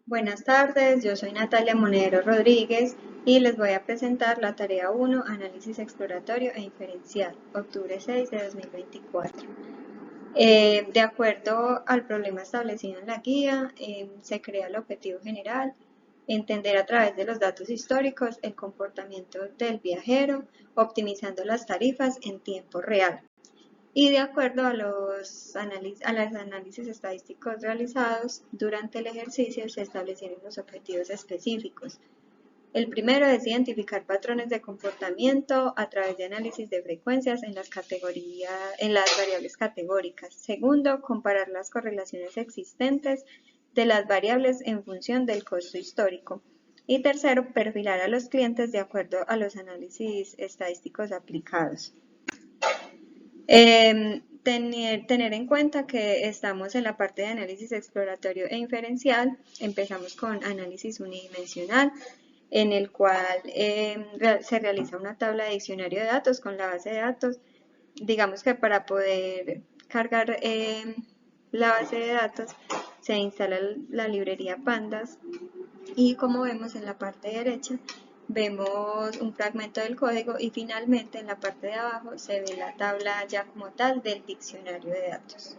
Buenas tardes, yo soy Natalia Monedero Rodríguez y les voy a presentar la tarea 1, Análisis exploratorio e inferencial, octubre 6 de 2024. De acuerdo al problema establecido en la guía, se crea el objetivo general, entender a través de los datos históricos el comportamiento del viajero, optimizando las tarifas en tiempo real. Y de acuerdo a los análisis estadísticos realizados durante el ejercicio se establecieron los objetivos específicos. El primero es identificar patrones de comportamiento a través de análisis de frecuencias en las variables categóricas. Segundo, comparar las correlaciones existentes de las variables en función del costo histórico. Y tercero, perfilar a los clientes de acuerdo a los análisis estadísticos aplicados. Tener en cuenta que estamos en la parte de análisis exploratorio e inferencial. Empezamos con análisis unidimensional, en el cual se realiza una tabla de diccionario de datos con la base de datos. Digamos que para poder cargar la base de datos se instala la librería Pandas y como vemos en la parte derecha vemos un fragmento del código y finalmente en la parte de abajo se ve la tabla ya como tal del diccionario de datos.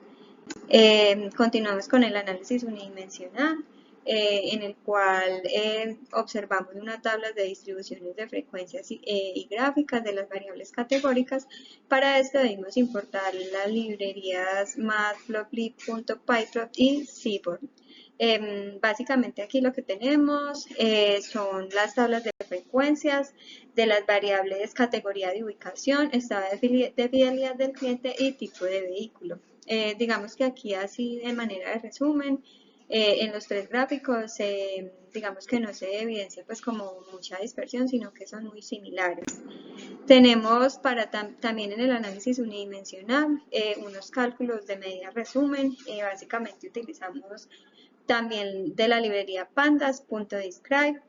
Continuamos con el análisis unidimensional, en el cual observamos una tabla de distribuciones de frecuencias y gráficas de las variables categóricas. Para esto debemos importar las librerías matplotlib.pyplot y seaborn. Básicamente aquí lo que tenemos son las tablas de frecuencias de las variables categoría de ubicación, estado de fidelidad del cliente y tipo de vehículo. Digamos que aquí así de manera de resumen, en los tres gráficos digamos que no se evidencia pues como mucha dispersión, sino que son muy similares. Tenemos también en el análisis unidimensional unos cálculos de medida resumen, básicamente utilizamos también de la librería pandas.describe,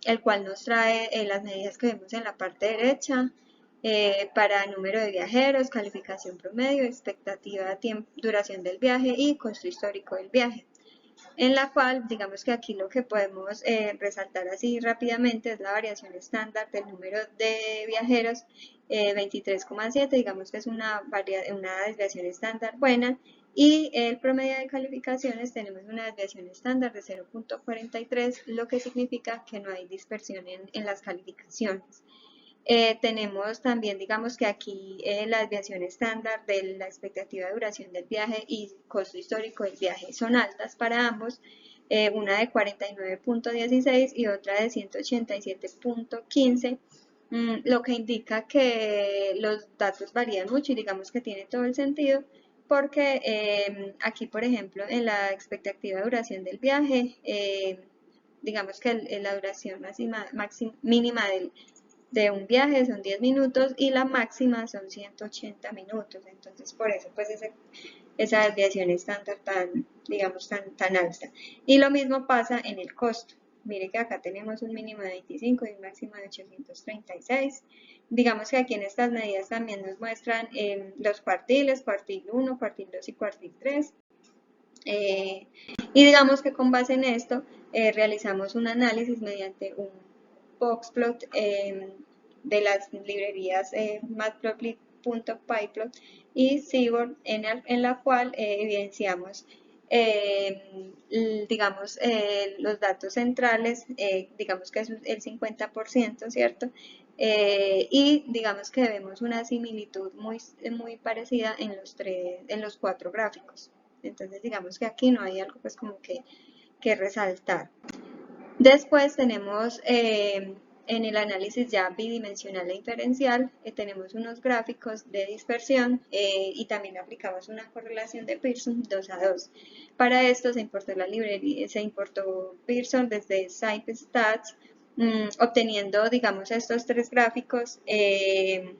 el cual nos trae las medidas que vemos en la parte derecha, para número de viajeros, calificación promedio, expectativa de duración del viaje y costo histórico del viaje. En la cual, digamos que aquí lo que podemos resaltar así rápidamente es la variación estándar del número de viajeros, 23,7, digamos que es una desviación estándar buena, y el promedio de calificaciones tenemos una desviación estándar de 0,43, lo que significa que no hay dispersión en las calificaciones. Tenemos también, digamos que aquí la desviación estándar de la expectativa de duración del viaje y costo histórico del viaje son altas para ambos, una de 49,16 y otra de 187,15, lo que indica que los datos varían mucho y digamos que tiene todo el sentido porque aquí, por ejemplo, en la expectativa de duración del viaje, digamos que la duración mínima de un viaje son 10 minutos y la máxima son 180 minutos, entonces por eso pues esa desviación estándar digamos, tan alta. Y lo mismo pasa en el costo. Mire que acá tenemos un mínimo de 25 y un máximo de 836. Digamos que aquí en estas medidas también nos muestran los cuartiles, cuartil 1, cuartil 2 y cuartil 3. Y digamos que con base en esto realizamos un análisis mediante un boxplot de las librerías matplotlib.pyplot y seaborn en la cual evidenciamos digamos los datos centrales, digamos que es el 50%, ¿cierto? Y digamos que vemos una similitud muy parecida en los cuatro gráficos. Entonces digamos que aquí no hay algo pues como que resaltar. Después tenemos en el análisis ya bidimensional e inferencial, tenemos unos gráficos de dispersión y también aplicamos una correlación de Pearson 2 a 2. Para esto se importó la librería, se importó Pearson desde SciPstats, obteniendo, digamos, estos tres gráficos de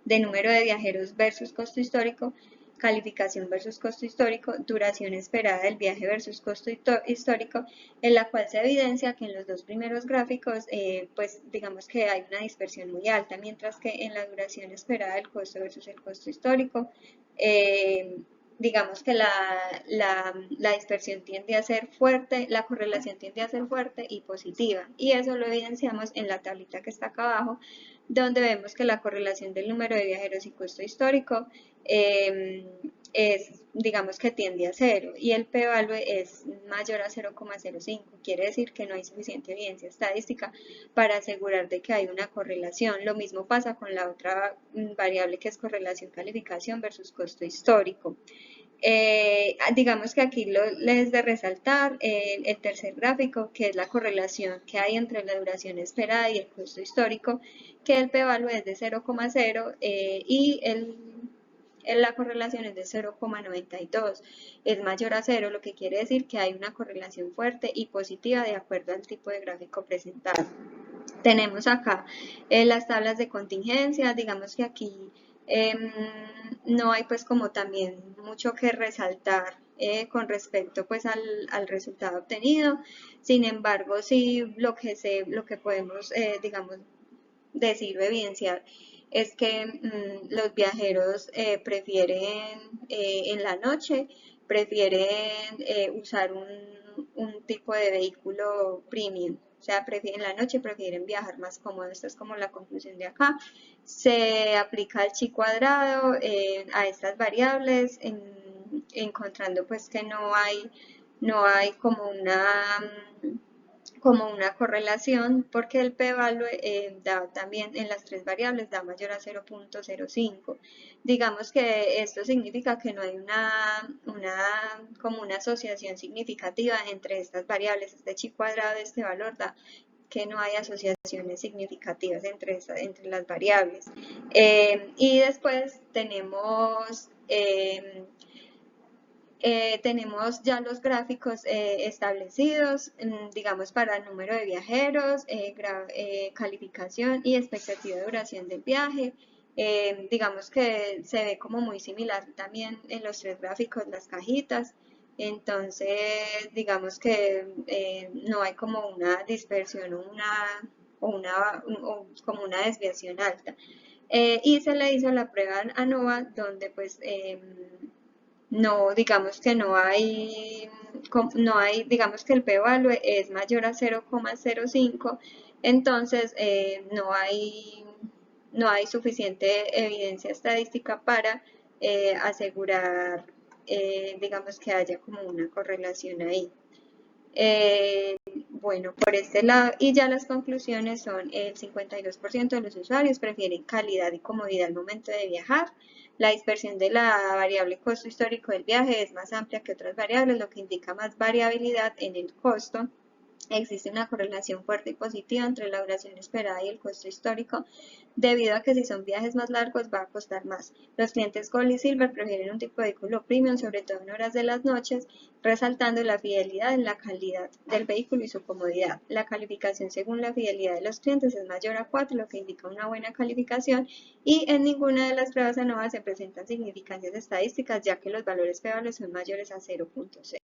número de viajeros versus costo histórico, calificación versus costo histórico, duración esperada del viaje versus costo histórico, en la cual se evidencia que en los dos primeros gráficos, pues digamos que hay una dispersión muy alta, mientras que en la duración esperada del costo versus el costo histórico, digamos que la dispersión tiende a ser fuerte, la correlación tiende a ser fuerte y positiva. Y eso lo evidenciamos en la tablita que está acá abajo, donde vemos que la correlación del número de viajeros y costo histórico digamos que tiende a cero y el p-value es mayor a 0,05. Quiere decir que no hay suficiente evidencia estadística para asegurar de que hay una correlación. Lo mismo pasa con la otra variable que es correlación calificación versus costo histórico. Digamos que aquí les de resaltar el tercer gráfico, que es la correlación que hay entre la duración esperada y el costo histórico, que el p-value es de 0,0 y la correlación es de 0,92, es mayor a 0, lo que quiere decir que hay una correlación fuerte y positiva de acuerdo al tipo de gráfico presentado. Tenemos acá las tablas de contingencia, digamos que aquí no hay pues como también mucho que resaltar con respecto pues al resultado obtenido. Sin embargo, sí lo que podemos digamos decir o evidenciar es que los viajeros prefieren en la noche, prefieren usar un tipo de vehículo premium. O sea, en la noche prefieren viajar más cómodo. Esta es como la conclusión de acá. Se aplica el chi cuadrado a estas variables, encontrando pues que no hay como una correlación porque el p-value da también en las tres variables da mayor a 0,05. Digamos que esto significa que no hay como una asociación significativa entre estas variables. Este chi cuadrado de este valor da que no hay asociaciones significativas entre las variables. Y después tenemos ya los gráficos establecidos, digamos, para el número de viajeros, calificación y expectativa de duración del viaje. Digamos que se ve como muy similar también en los tres gráficos, las cajitas. Entonces, digamos que no hay como una dispersión como una desviación alta. Y se le hizo la prueba ANOVA donde pues no, digamos que no hay, digamos que el p-value es mayor a 0,05, entonces no hay suficiente evidencia estadística para asegurar, digamos que haya como una correlación ahí. Bueno, por este lado, y ya las conclusiones son el 52% de los usuarios prefieren calidad y comodidad al momento de viajar. La dispersión de la variable costo histórico del viaje es más amplia que otras variables, lo que indica más variabilidad en el costo. Existe una correlación fuerte y positiva entre la duración esperada y el costo histórico, debido a que si son viajes más largos va a costar más. Los clientes Gold y Silver prefieren un tipo de vehículo premium, sobre todo en horas de las noches, resaltando la fidelidad en la calidad del vehículo y su comodidad. La calificación según la fidelidad de los clientes es mayor a 4, lo que indica una buena calificación, y en ninguna de las pruebas ANOVA se presentan significancias estadísticas, ya que los valores p-value son mayores a 0,6.